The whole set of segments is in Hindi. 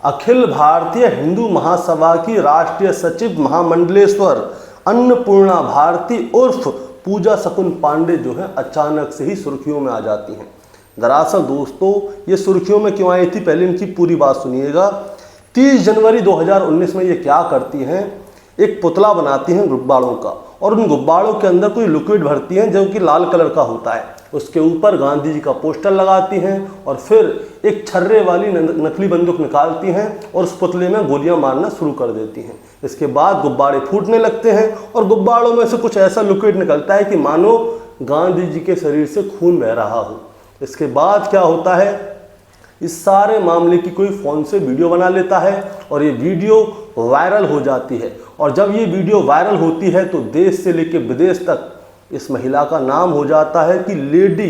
अखिल भारतीय हिंदू महासभा की राष्ट्रीय सचिव महामंडलेश्वर अन्नपूर्णा भारती उर्फ पूजा शकुन पांडे जो है अचानक से ही सुर्खियों में आ जाती हैं। दरअसल दोस्तों ये सुर्खियों में क्यों आई थी, पहले इनकी पूरी बात सुनिएगा। 30 जनवरी 2019 में ये क्या करती हैं, एक पुतला बनाती हैं गुब्बारों का और उन गुब्बारों के अंदर कोई लिक्विड भरती हैं जो कि लाल कलर का होता है। उसके ऊपर गांधी जी का पोस्टर लगाती हैं और फिर एक छर्रे वाली नकली बंदूक निकालती हैं और उस पुतले में गोलियां मारना शुरू कर देती हैं। इसके बाद गुब्बारे फूटने लगते हैं और गुब्बारों में से कुछ ऐसा लिक्विड निकलता है कि मानो गांधी जी के शरीर से खून बह रहा हो। इसके बाद क्या होता है, इस सारे मामले की कोई फ़ोन से वीडियो बना लेता है और ये वीडियो वायरल हो जाती है। और जब ये वीडियो वायरल होती है तो देश से लेकर विदेश तक इस महिला का नाम हो जाता है कि लेडी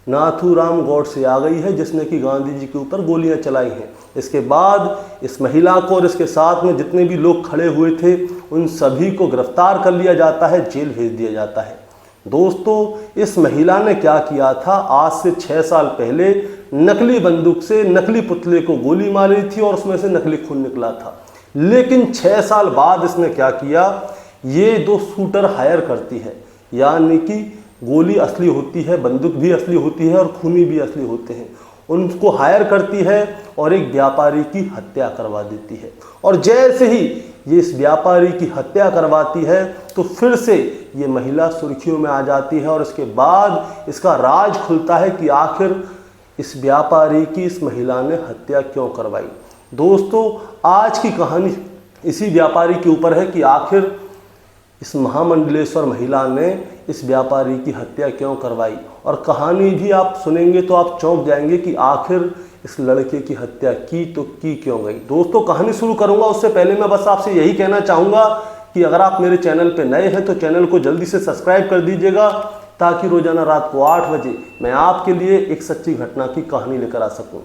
नाथूराम गॉडसे आ गई है जिसने कि गांधी जी के ऊपर गोलियां चलाई हैं। इसके बाद इस महिला को और इसके साथ में जितने भी लोग खड़े हुए थे उन सभी को गिरफ्तार कर लिया जाता है, जेल भेज दिया जाता है। दोस्तों इस महिला ने क्या किया था, आज से 6 साल पहले नकली बंदूक से नकली पुतले को गोली मारी थी और उसमें से नकली खून निकला था। लेकिन 6 साल बाद इसने क्या किया, ये 2 शूटर हायर करती है, यानी कि गोली असली होती है, बंदूक भी असली होती है और खूनी भी असली होते हैं। उनको हायर करती है और एक व्यापारी की हत्या करवा देती है। और जैसे ही ये इस व्यापारी की हत्या करवाती है तो फिर से ये महिला सुर्खियों में आ जाती है और इसके बाद इसका राज खुलता है कि आखिर इस व्यापारी की इस महिला ने हत्या क्यों करवाई। दोस्तों आज की कहानी इसी व्यापारी के ऊपर है कि आखिर इस महामंडलेश्वर महिला ने इस व्यापारी की हत्या क्यों करवाई। और कहानी भी आप सुनेंगे तो आप चौंक जाएंगे कि आखिर इस लड़के की हत्या की तो की क्यों गई। दोस्तों कहानी शुरू करूंगा उससे पहले मैं बस आपसे यही कहना चाहूँगा कि अगर आप मेरे चैनल पे नए हैं तो चैनल को जल्दी से सब्सक्राइब कर दीजिएगा ताकि रोजाना रात को 8 बजे मैं आपके लिए एक सच्ची घटना की कहानी लेकर आ सकूं।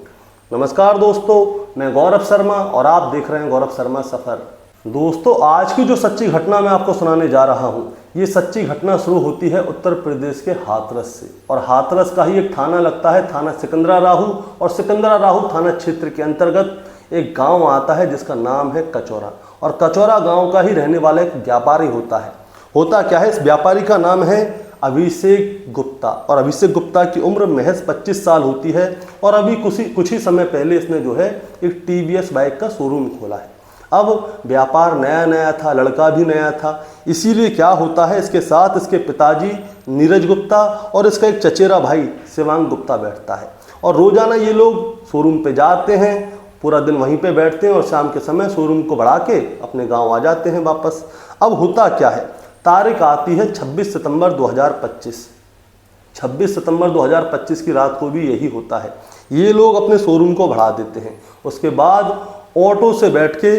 नमस्कार दोस्तों, मैं गौरव शर्मा और आप देख रहे हैं गौरव शर्मा सफ़र। दोस्तों आज की जो सच्ची घटना मैं आपको सुनाने जा रहा हूं, ये सच्ची घटना शुरू होती है उत्तर प्रदेश के हाथरस से। और हाथरस का ही एक थाना लगता है, थाना सिकंदरा राहू। और सिकंदरा राहू थाना क्षेत्र के अंतर्गत एक गांव आता है जिसका नाम है कचौरा। और कचौरा गांव का ही रहने वाला एक व्यापारी होता है। होता क्या है, इस व्यापारी का नाम है अभिषेक गुप्ता। और अभिषेक गुप्ता की उम्र महज 25 साल होती है। और अभी कुछ ही समय पहले इसने जो है एक टीवीएस बाइक का शोरूम खोला है। अब व्यापार नया नया था, लड़का भी नया था, इसीलिए क्या होता है इसके साथ इसके पिताजी नीरज गुप्ता और इसका एक चचेरा भाई शिवांग गुप्ता बैठता है। और रोजाना ये लोग शोरूम पे जाते हैं, पूरा दिन वहीं पे बैठते हैं और शाम के समय शोरूम को बढ़ा के अपने गांव आ जाते हैं वापस। अब होता क्या है, तारीख आती है 26 सितंबर 2025। 26 सितंबर 2025 की रात को भी यही होता है। ये लोग अपने शोरूम को बढ़ा देते हैं। उसके बाद ऑटो से बैठ के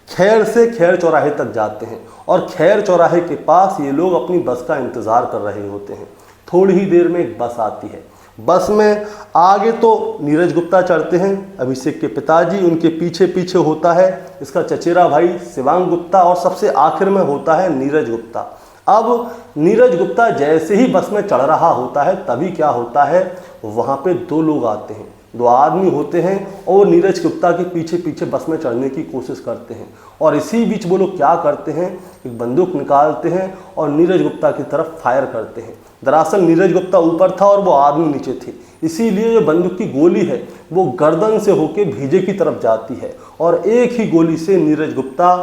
खैर से खैर चौराहे तक जाते हैं। और खैर चौराहे के पास ये लोग अपनी बस का इंतज़ार कर रहे होते हैं। थोड़ी ही देर में एक बस आती है। बस में आगे तो नीरज गुप्ता चढ़ते हैं, अभिषेक के पिताजी, उनके पीछे पीछे होता है इसका चचेरा भाई शिवांग गुप्ता और सबसे आखिर में होता है नीरज गुप्ता। अब नीरज गुप्ता जैसे ही बस में चढ़ रहा होता है तभी क्या होता है, वहाँ पे 2 लोग आते हैं, 2 आदमी होते हैं और नीरज गुप्ता के पीछे पीछे बस में चढ़ने की कोशिश करते हैं। और इसी बीच वो लोग क्या करते हैं, एक बंदूक निकालते हैं और नीरज गुप्ता की तरफ फायर करते हैं। दरअसल नीरज गुप्ता ऊपर था और वो आदमी नीचे थे, इसीलिए जो बंदूक की गोली है वो गर्दन से होके भीजे की तरफ जाती है और एक ही गोली से नीरज गुप्ता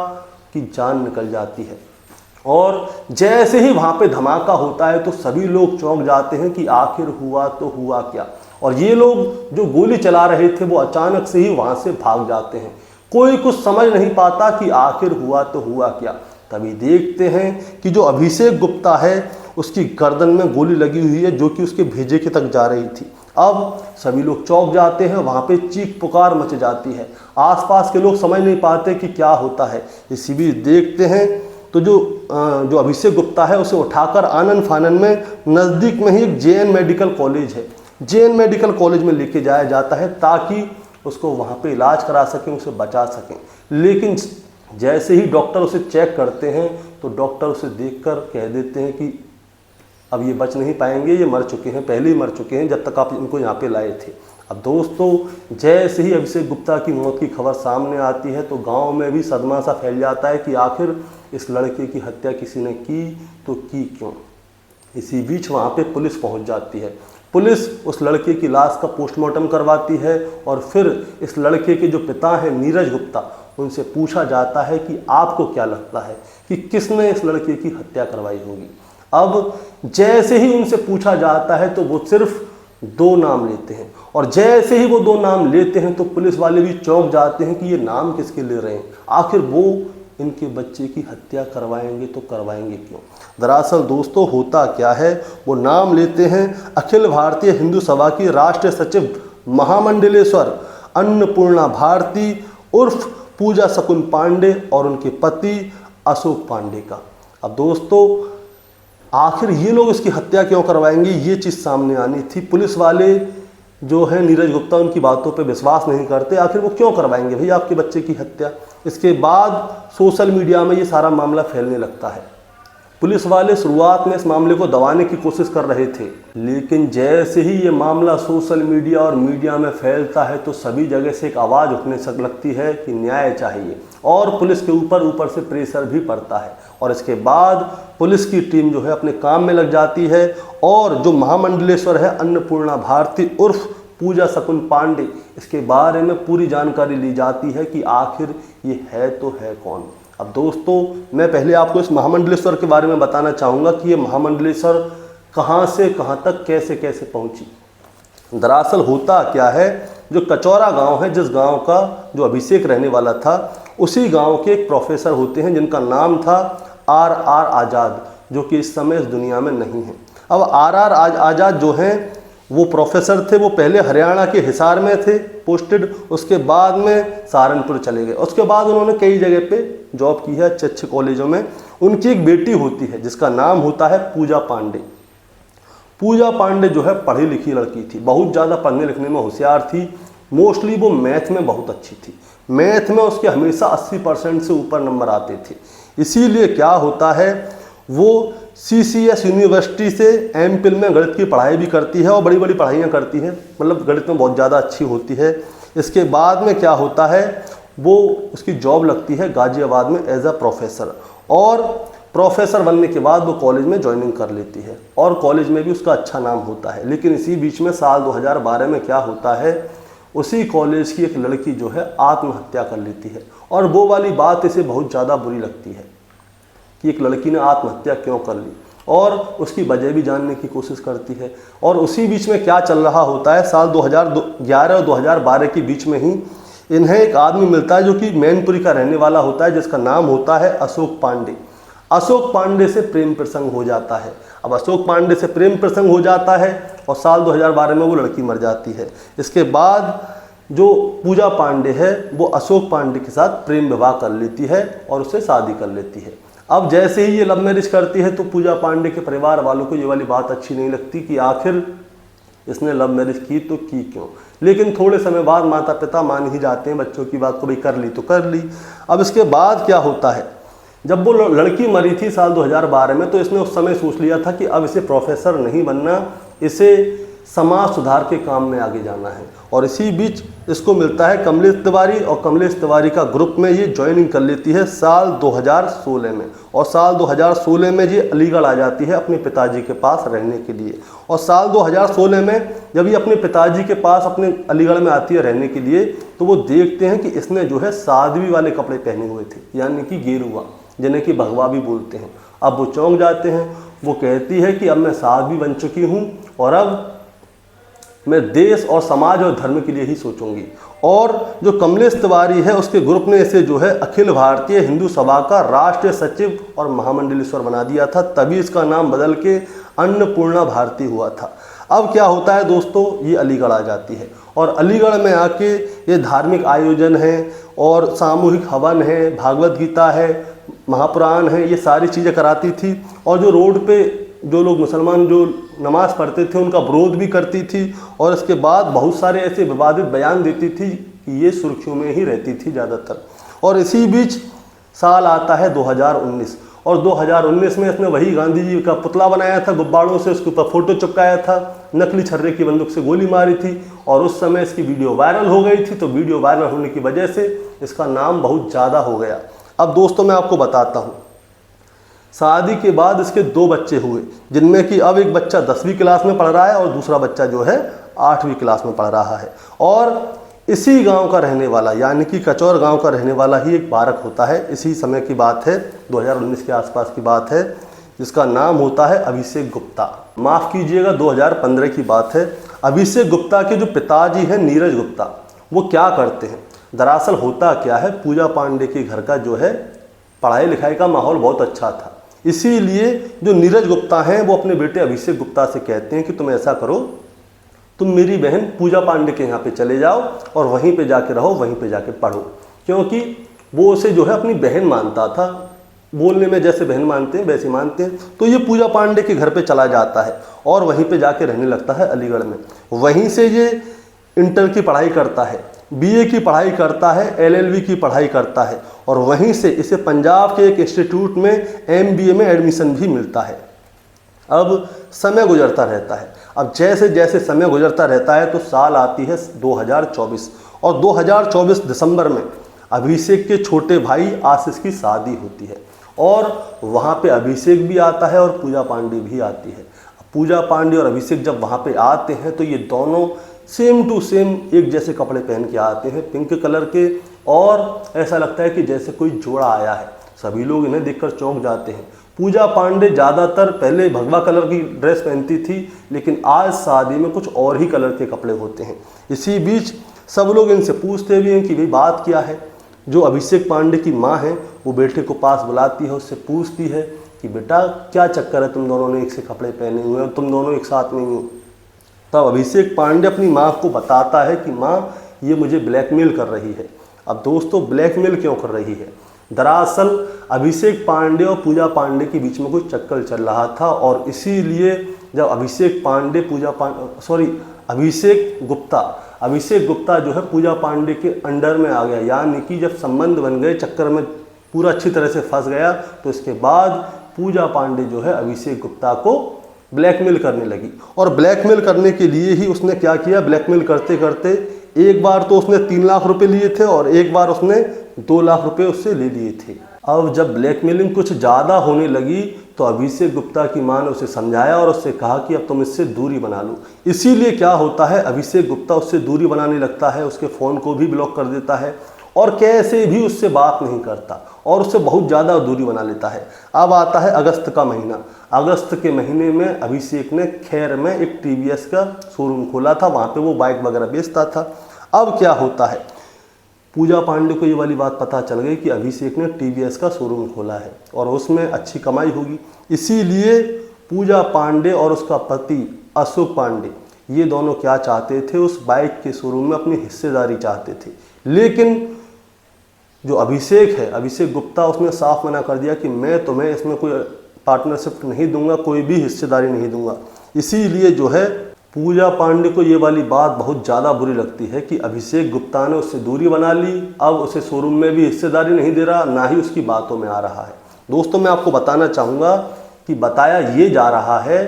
की जान निकल जाती है। और जैसे ही वहाँ पे धमाका होता है तो सभी लोग चौंक जाते हैं कि आखिर हुआ तो हुआ क्या। और ये लोग जो गोली चला रहे थे वो अचानक से ही वहाँ से भाग जाते हैं। कोई कुछ समझ नहीं पाता कि आखिर हुआ तो हुआ क्या। तभी देखते हैं कि जो अभिषेक गुप्ता है उसकी गर्दन में गोली लगी हुई है जो कि उसके भेजे के तक जा रही थी। अब सभी लोग चौंक जाते हैं, वहाँ पे चीख पुकार मच जाती है। आसपास के लोग समझ नहीं पाते कि क्या होता है। इसी बीच देखते हैं तो जो अभिषेक गुप्ता है उसे उठाकर आनन फानन में नज़दीक में ही एक जेएन मेडिकल कॉलेज है, जेएन मेडिकल कॉलेज में लेके जाया जाता है ताकि उसको वहाँ पे इलाज करा सकें, उसे बचा सकें। लेकिन जैसे ही डॉक्टर उसे चेक करते हैं तो डॉक्टर उसे देखकर कह देते हैं कि अब ये बच नहीं पाएंगे, ये मर चुके हैं, पहले ही मर चुके हैं जब तक आप इनको यहाँ पे लाए थे। अब दोस्तों जैसे ही अभिषेक गुप्ता की मौत की खबर सामने आती है तो गांव में भी सदमा सा फैल जाता है कि आखिर इस लड़के की हत्या किसी ने की तो की क्यों। इसी बीच वहां पे पुलिस पहुंच जाती है। पुलिस उस लड़के की लाश का पोस्टमार्टम करवाती है और फिर इस लड़के के जो पिता हैं नीरज गुप्ता, उनसे पूछा जाता है कि आपको क्या लगता है कि किसने इस लड़के की हत्या करवाई होगी। अब जैसे ही उनसे पूछा जाता है तो वो सिर्फ 2 नाम लेते हैं और जैसे ही वो 2 नाम लेते हैं तो पुलिस वाले भी चौंक जाते हैं कि ये नाम किसके ले रहे हैं, आखिर वो इनके बच्चे की हत्या करवाएंगे तो करवाएंगे क्यों। दरअसल दोस्तों होता क्या है, वो नाम लेते हैं अखिल भारतीय हिंदू सभा की राष्ट्रीय सचिव महामंडलेश्वर अन्नपूर्णा भारती उर्फ पूजा शकुन पांडे और उनके पति अशोक पांडे का। अब दोस्तों आखिर ये लोग इसकी हत्या क्यों करवाएंगे, ये चीज़ सामने आनी थी। पुलिस वाले जो है नीरज गुप्ता उनकी बातों पे विश्वास नहीं करते, आखिर वो क्यों करवाएंगे भाई आपके बच्चे की हत्या। इसके बाद सोशल मीडिया में ये सारा मामला फैलने लगता है। पुलिस वाले शुरुआत में इस मामले को दबाने की कोशिश कर रहे थे, लेकिन जैसे ही ये मामला सोशल मीडिया और मीडिया में फैलता है तो सभी जगह से एक आवाज़ उठने लगती है कि न्याय चाहिए और पुलिस के ऊपर से प्रेशर भी पड़ता है। और इसके बाद पुलिस की टीम जो है अपने काम में लग जाती है और जो महामंडलेश्वर है अन्नपूर्णा भारती उर्फ पूजा शकुन पांडे, इसके बारे में पूरी जानकारी ली जाती है कि आखिर ये है तो है कौन। अब दोस्तों मैं पहले आपको इस महामंडलेश्वर के बारे में बताना चाहूँगा कि ये महामंडलेश्वर कहाँ से कहाँ तक कैसे कैसे पहुँची। दरअसल होता क्या है, जो कचौरा गांव है, जिस गांव का जो अभिषेक रहने वाला था, उसी गांव के एक प्रोफेसर होते हैं जिनका नाम था आर आज़ाद, जो कि इस समय इस दुनिया में नहीं है। अब आर आज़ाद जो हैं वो प्रोफेसर थे, वो पहले हरियाणा के हिसार में थे पोस्टेड, उसके बाद में सहारनपुर चले गए। उसके बाद उन्होंने कई जगह पे जॉब की है, अच्छे अच्छे कॉलेजों में। उनकी एक बेटी होती है जिसका नाम होता है पूजा पांडे। पूजा पांडे जो है पढ़ी लिखी लड़की थी, बहुत ज़्यादा पढ़ने लिखने में होशियार थी। मोस्टली वो मैथ में बहुत अच्छी थी, मैथ में उसके हमेशा 80% से ऊपर नंबर आते थे। इसीलिए क्या होता है, वो CCS यूनिवर्सिटी से MPhil में गणित की पढ़ाई भी करती है और बड़ी बड़ी पढ़ाइयाँ करती है, मतलब गणित में बहुत ज़्यादा अच्छी होती है। इसके बाद में क्या होता है, वो उसकी जॉब लगती है गाजियाबाद में एज अ प्रोफेसर, और प्रोफेसर बनने के बाद वो कॉलेज में ज्वाइनिंग कर लेती है और कॉलेज में भी उसका अच्छा नाम होता है। लेकिन इसी बीच में साल 2012 में क्या होता है, उसी कॉलेज की एक लड़की जो है आत्महत्या कर लेती है। और वो वाली बात इसे बहुत ज़्यादा बुरी लगती है कि एक लड़की ने आत्महत्या क्यों कर ली, और उसकी वजह भी जानने की कोशिश करती है। और उसी बीच में क्या चल रहा होता है, साल 2011 और 2012 के बीच में ही इन्हें एक आदमी मिलता है जो कि मैनपुरी का रहने वाला होता है, जिसका नाम होता है अशोक पांडे। अशोक पांडे से प्रेम प्रसंग हो जाता है। अब अशोक पांडे से प्रेम प्रसंग हो जाता है और साल 2012 में वो लड़की मर जाती है। इसके बाद जो पूजा पांडे है वो अशोक पांडे के साथ प्रेम विवाह कर लेती है और उससे शादी कर लेती है। अब जैसे ही ये लव मैरिज करती है तो पूजा पांडे के परिवार वालों को ये वाली बात अच्छी नहीं लगती कि आखिर इसने लव मैरिज की तो की क्यों। लेकिन थोड़े समय बाद माता पिता मान ही जाते हैं बच्चों की बात को, भाई कर ली तो कर ली। अब इसके बाद क्या होता है, जब वो लड़की मरी थी साल 2012 में, तो इसने उस समय सोच लिया था कि अब इसे प्रोफेसर नहीं बनना, इसे समाज सुधार के काम में आगे जाना है। और इसी बीच इसको मिलता है कमलेश तिवारी, और कमलेश तिवारी का ग्रुप में ये ज्वाइनिंग कर लेती है साल 2016 में। और साल 2016 में ये अलीगढ़ आ जाती है अपने पिताजी के पास रहने के लिए। और साल 2016 में जब ये अपने पिताजी के पास अपने अलीगढ़ में आती है रहने के लिए, तो वो देखते हैं कि इसने जो है साध्वी वाले कपड़े पहने हुए थे, यानी कि गेरुआ, जिन्हें कि भगवा भी बोलते हैं। अब वो चौंक जाते हैं। वो कहती है कि अब मैं साध्वी बन चुकी हूँ और अब मैं देश और समाज और धर्म के लिए ही सोचूंगी। और जो कमलेश तिवारी है उसके ग्रुप ने इसे जो है अखिल भारतीय हिंदू सभा का राष्ट्रीय सचिव और महामंडलेश्वर बना दिया था, तभी इसका नाम बदल के अन्नपूर्णा भारती हुआ था। अब क्या होता है दोस्तों, ये अलीगढ़ आ जाती है और अलीगढ़ में आके ये धार्मिक आयोजन है और सामूहिक हवन है, भागवत गीता है, महापुराण है, ये सारी चीज़ें कराती थी। और जो रोड पे जो लोग मुसलमान जो नमाज़ पढ़ते थे उनका विरोध भी करती थी। और इसके बाद बहुत सारे ऐसे विवादित बयान देती थी कि ये सुर्खियों में ही रहती थी ज़्यादातर। और इसी बीच साल आता है 2019 और 2019 में इसने वही गांधी जी का पुतला बनाया था गुब्बारों से, उसके ऊपर फोटो चिपकाया था, नकली छर्रे की बंदूक से गोली मारी थी और उस समय इसकी वीडियो वायरल हो गई थी। तो वीडियो वायरल होने की वजह से इसका नाम बहुत ज़्यादा हो गया। अब दोस्तों मैं आपको बताता हूँ, शादी के बाद इसके 2 बच्चे हुए, जिनमें कि अब एक बच्चा 10वीं क्लास में पढ़ रहा है और दूसरा बच्चा जो है 8वीं क्लास में पढ़ रहा है। और इसी गांव का रहने वाला, यानी कि कचौर गांव का रहने वाला ही एक बालक होता है। इसी समय की बात है, 2019 के आसपास की बात है, जिसका नाम होता है अभिषेक गुप्ता। माफ़ कीजिएगा, 2015 की बात है। अभिषेक गुप्ता के जो पिताजी हैं नीरज गुप्ता, वो क्या करते हैं, दरअसल होता क्या है, पूजा पांडे के घर का जो है पढ़ाई लिखाई का माहौल बहुत अच्छा था। इसीलिए जो नीरज गुप्ता हैं वो अपने बेटे अभिषेक गुप्ता से कहते हैं कि तुम ऐसा करो, तुम मेरी बहन पूजा पांडे के यहाँ पे चले जाओ और वहीं पे जाके रहो, वहीं पे जाके पढ़ो। क्योंकि वो उसे जो है अपनी बहन मानता था, बोलने में जैसे बहन मानते हैं वैसे मानते हैं। तो ये पूजा पांडे के घर पे चला जाता है और वहीं पे जाके रहने लगता है अलीगढ़ में। वहीं से ये इंटर की पढ़ाई करता है, बीए की पढ़ाई करता है, एलएलबी की पढ़ाई करता है और वहीं से इसे पंजाब के एक इंस्टीट्यूट में एमबीए में एडमिशन भी मिलता है। अब समय गुजरता रहता है। अब जैसे जैसे समय गुजरता रहता है तो साल आती है 2024 और 2024 दिसंबर में अभिषेक के छोटे भाई आशीष की शादी होती है और वहाँ पे अभिषेक भी आता है और पूजा पांडे भी आती है। पूजा पांडे और अभिषेक जब वहाँ पे आते हैं तो ये दोनों सेम टू सेम एक जैसे कपड़े पहन के आते हैं, पिंक कलर के, और ऐसा लगता है कि जैसे कोई जोड़ा आया है। सभी लोग इन्हें देखकर चौंक जाते हैं। पूजा पांडे ज़्यादातर पहले भगवा कलर की ड्रेस पहनती थी, लेकिन आज शादी में कुछ और ही कलर के कपड़े होते हैं। इसी बीच सब लोग इनसे पूछते भी हैं कि भाई बात क्या है। जो अभिषेक पांडे की माँ है वो बेटे को पास बुलाती है, उससे पूछती है कि बेटा क्या चक्कर है, तुम दोनों ने एक से कपड़े पहने हुए हैं, तुम दोनों एक साथ में हो। तब अभिषेक पांडे अपनी माँ को बताता है कि माँ ये मुझे ब्लैकमेल कर रही है। अब दोस्तों ब्लैकमेल क्यों कर रही है, दरअसल अभिषेक पांडे और पूजा पांडे के बीच में कोई चक्कर चल रहा था और इसीलिए जब अभिषेक गुप्ता जो है पूजा पांडे के अंडर में आ गया, यानी कि जब संबंध बन गए, चक्कर में पूरा अच्छी तरह से फंस गया, तो इसके बाद पूजा पांडे जो है अभिषेक गुप्ता को ब्लैकमेल करने लगी। और ब्लैकमेल करने के लिए ही उसने क्या किया, ब्लैकमेल करते करते एक बार तो उसने 3 लाख रुपए लिए थे और एक बार उसने 2 लाख रुपए उससे ले लिए थे। अब जब ब्लैकमेलिंग कुछ ज़्यादा होने लगी तो अभिषेक गुप्ता की मां ने उसे समझाया और उससे कहा कि अब तुम इससे दूरी बना लो। इसीलिए क्या होता है, अभिषेक गुप्ता उससे दूरी बनाने लगता है, उसके फ़ोन को भी ब्लॉक कर देता है और कैसे भी उससे बात नहीं करता और उससे बहुत ज़्यादा दूरी बना लेता है। अब आता है अगस्त का महीना। अगस्त के महीने में अभिषेक ने खैर में एक टीवीएस का शोरूम खोला था, वहाँ पे वो बाइक वगैरह बेचता था। अब क्या होता है, पूजा पांडे को ये वाली बात पता चल गई कि अभिषेक ने टीवीएस का शोरूम खोला है और उसमें अच्छी कमाई होगी। इसीलिए पूजा पांडे और उसका पति अशोक पांडे ये दोनों क्या चाहते थे, उस बाइक के शोरूम में अपनी हिस्सेदारी चाहते थे। लेकिन जो अभिषेक है, अभिषेक गुप्ता, उसने साफ मना कर दिया कि मैं तुम्हें इसमें कोई पार्टनरशिप नहीं दूंगा, कोई भी हिस्सेदारी नहीं दूंगा। इसीलिए जो है पूजा पांडे को ये वाली बात बहुत ज़्यादा बुरी लगती है कि अभिषेक गुप्ता ने उससे दूरी बना ली, अब उसे शोरूम में भी हिस्सेदारी नहीं दे रहा, ना ही उसकी बातों में आ रहा है। दोस्तों मैं आपको बताना चाहूँगा कि बताया ये जा रहा है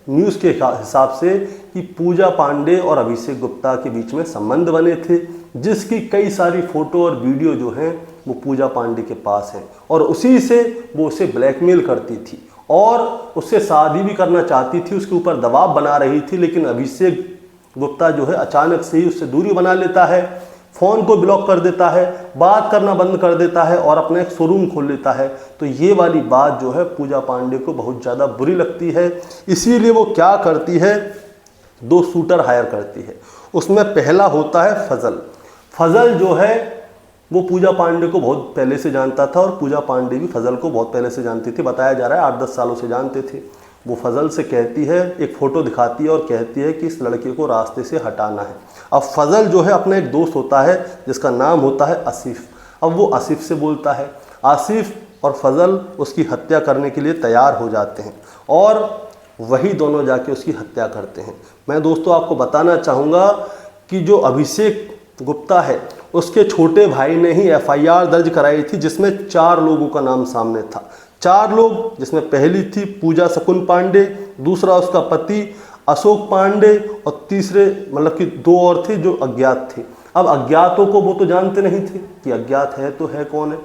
न्यूज़ के हिसाब से कि पूजा पांडे और अभिषेक गुप्ता के बीच में संबंध बने थे, जिसकी कई सारी फ़ोटो और वीडियो जो हैं वो पूजा पांडे के पास हैं और उसी से वो उसे ब्लैकमेल करती थी और उससे शादी भी करना चाहती थी, उसके ऊपर दबाव बना रही थी। लेकिन अभिषेक गुप्ता जो है अचानक से ही उससे दूरी बना लेता है, फ़ोन को ब्लॉक कर देता है, बात करना बंद कर देता है और अपना एक शोरूम खोल लेता है। तो ये वाली बात जो है पूजा पांडे को बहुत ज़्यादा बुरी लगती है। इसीलिए वो क्या करती है, 2 शूटर हायर करती है। उसमें पहला होता है फजल। फजल जो है वो पूजा पांडे को बहुत पहले से जानता था और पूजा पांडे भी फजल को बहुत पहले से जानती थी। बताया जा रहा है 8-10 सालों से जानते थे। वो फजल से कहती है, एक फ़ोटो दिखाती है और कहती है कि इस लड़के को रास्ते से हटाना है। अब फजल जो है अपना एक दोस्त होता है जिसका नाम होता है आसिफ। अब वो आसिफ से बोलता है, आसिफ और फजल उसकी हत्या करने के लिए तैयार हो जाते हैं और वही दोनों जाके उसकी हत्या करते हैं। मैं दोस्तों आपको बताना चाहूँगा कि जो अभिषेक गुप्ता है उसके छोटे भाई ने ही FIR दर्ज कराई थी, जिसमें 4 लोगों का नाम सामने था। 4 लोग, जिसमें पहली थी पूजा शकुन पांडे, दूसरा उसका पति अशोक पांडे और तीसरे मतलब कि 2 और थे जो अज्ञात थे। अब अज्ञातों को वो तो जानते नहीं थे कि अज्ञात है तो है कौन है,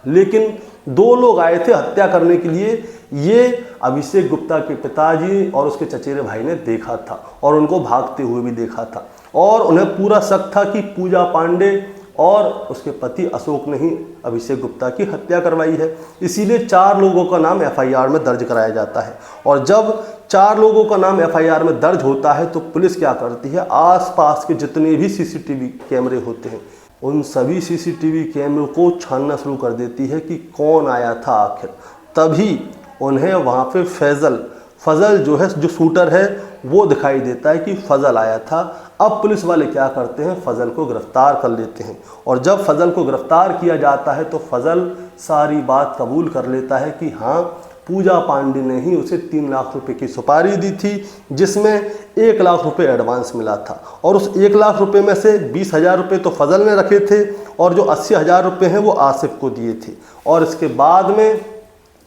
लेकिन 2 लोग आए थे हत्या करने के लिए। ये अभिषेक गुप्ता के पिताजी और उसके चचेरे भाई ने देखा था और उनको भागते हुए भी देखा था और उन्हें पूरा शक था कि पूजा पांडे और उसके पति अशोक ने ही अभिषेक गुप्ता की हत्या करवाई है। इसीलिए 4 लोगों का नाम एफआईआर में दर्ज कराया जाता है। और जब 4 लोगों का नाम एफआईआर में दर्ज होता है तो पुलिस क्या करती है, आसपास के जितने भी सीसीटीवी कैमरे होते हैं उन सभी सीसीटीवी कैमरों को छानना शुरू कर देती है कि कौन आया था आखिर। तभी उन्हें वहाँ पे फजल जो है, जो शूटर है, वो दिखाई देता है कि फजल आया था। अब पुलिस वाले क्या करते हैं, फजल को गिरफ्तार कर लेते हैं और जब फजल को गिरफ्तार किया जाता है तो फजल सारी बात कबूल कर लेता है कि हाँ, पूजा पांडे ने ही उसे 3 लाख रुपए की सुपारी दी थी, जिसमें 1 लाख रुपए एडवांस मिला था और उस 1 लाख रुपए में से 20,000 रुपये तो फजल ने रखे थे और जो 80,000 रुपये हैं वो आसिफ को दिए थे। और इसके बाद में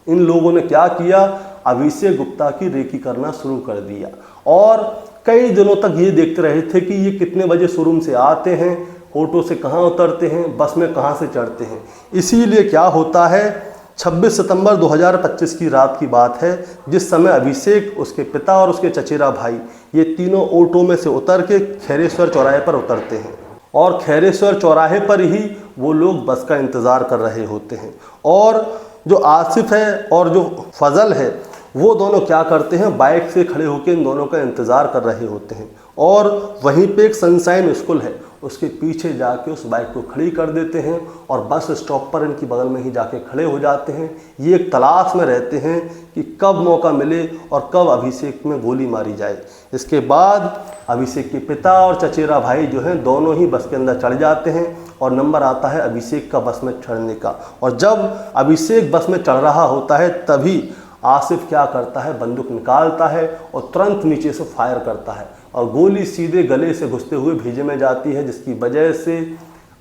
इन लोगों ने क्या किया, अभिषेक गुप्ता की रेकी करना शुरू कर दिया और कई दिनों तक ये देखते रहे थे कि ये कितने बजे शोरूम से आते हैं, ऑटो से कहाँ उतरते हैं, बस में कहाँ से चढ़ते हैं। इसीलिए क्या होता है, 26 सितंबर 2025 की रात की बात है, जिस समय अभिषेक, उसके पिता और उसके चचेरा भाई ये तीनों ऑटो में से उतर के खैरेश्वर चौराहे पर उतरते हैं और खैरेश्वर चौराहे पर ही वो लोग बस का इंतज़ार कर रहे होते हैं। और जो आसिफ है और जो फजल है वो दोनों क्या करते हैं, बाइक से खड़े होकर इन दोनों का इंतज़ार कर रहे होते हैं और वहीं पे एक सनशाइन स्कूल है, उसके पीछे जाके उस बाइक को खड़ी कर देते हैं और बस स्टॉप पर इनकी बगल में ही जाके खड़े हो जाते हैं। ये एक तलाश में रहते हैं कि कब मौका मिले और कब अभिषेक में गोली मारी जाए। इसके बाद अभिषेक के पिता और चचेरा भाई जो हैं दोनों ही बस के अंदर चढ़ जाते हैं और नंबर आता है अभिषेक का बस में चढ़ने का। और जब अभिषेक बस में चढ़ रहा होता है तभी आसिफ क्या करता है, बंदूक निकालता है और तुरंत नीचे से फायर करता है और गोली सीधे गले से घुसते हुए भेजे में जाती है, जिसकी वजह से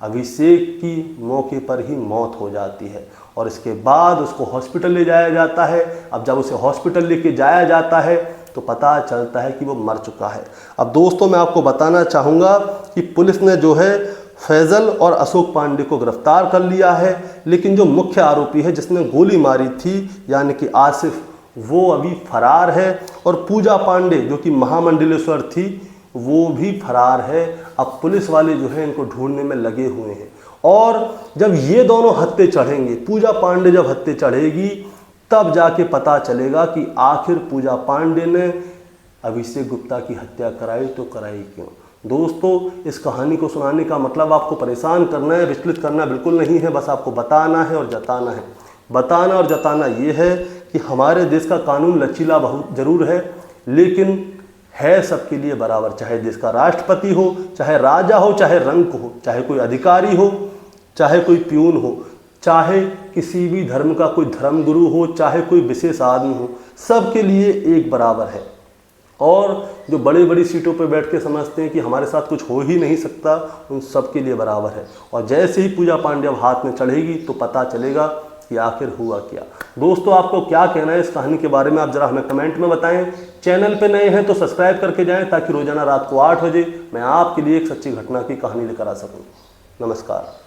अभिषेक की मौके पर ही मौत हो जाती है। और इसके बाद उसको हॉस्पिटल ले जाया जाता है। अब जब उसे हॉस्पिटल लेके जाया जाता है तो पता चलता है कि वो मर चुका है। अब दोस्तों मैं आपको बताना चाहूँगा कि पुलिस ने जो है फैजल और अशोक पांडे को गिरफ्तार कर लिया है, लेकिन जो मुख्य आरोपी है जिसने गोली मारी थी यानी कि आसिफ, वो अभी फरार है और पूजा पांडे जो कि महामंडलेश्वर थी वो भी फरार है। अब पुलिस वाले जो है इनको ढूंढने में लगे हुए हैं और जब ये दोनों हत्थे चढ़ेंगे, पूजा पांडे जब हत्थे चढ़ेगी तब जाके पता चलेगा कि आखिर पूजा पांडे ने अभिषेक गुप्ता की हत्या कराई तो कराई क्यों। दोस्तों इस कहानी को सुनाने का मतलब आपको परेशान करना है, विचलित करना बिल्कुल नहीं है, बस आपको बताना है और जताना है। बताना और जताना ये है कि हमारे देश का कानून लचीला बहुत ज़रूर है, लेकिन है सबके लिए बराबर, चाहे देश का राष्ट्रपति हो, चाहे राजा हो, चाहे रंक हो, चाहे कोई अधिकारी हो, चाहे कोई प्यून हो, चाहे किसी भी धर्म का कोई धर्मगुरु हो, चाहे कोई विशेष आदमी हो, सबके लिए एक बराबर है। और जो बड़ी बड़ी सीटों पर बैठ के समझते हैं कि हमारे साथ कुछ हो ही नहीं सकता, उन सब के लिए बराबर है। और जैसे ही पूजा पांडे अब हाथ में चढ़ेगी तो पता चलेगा कि आखिर हुआ क्या। दोस्तों आपको क्या कहना है इस कहानी के बारे में, आप ज़रा हमें कमेंट में बताएं। चैनल पे नए हैं तो सब्सक्राइब करके जाएं ताकि रोजाना रात को 8 बजे मैं आपके लिए एक सच्ची घटना की कहानी लेकर आ सकूं। नमस्कार।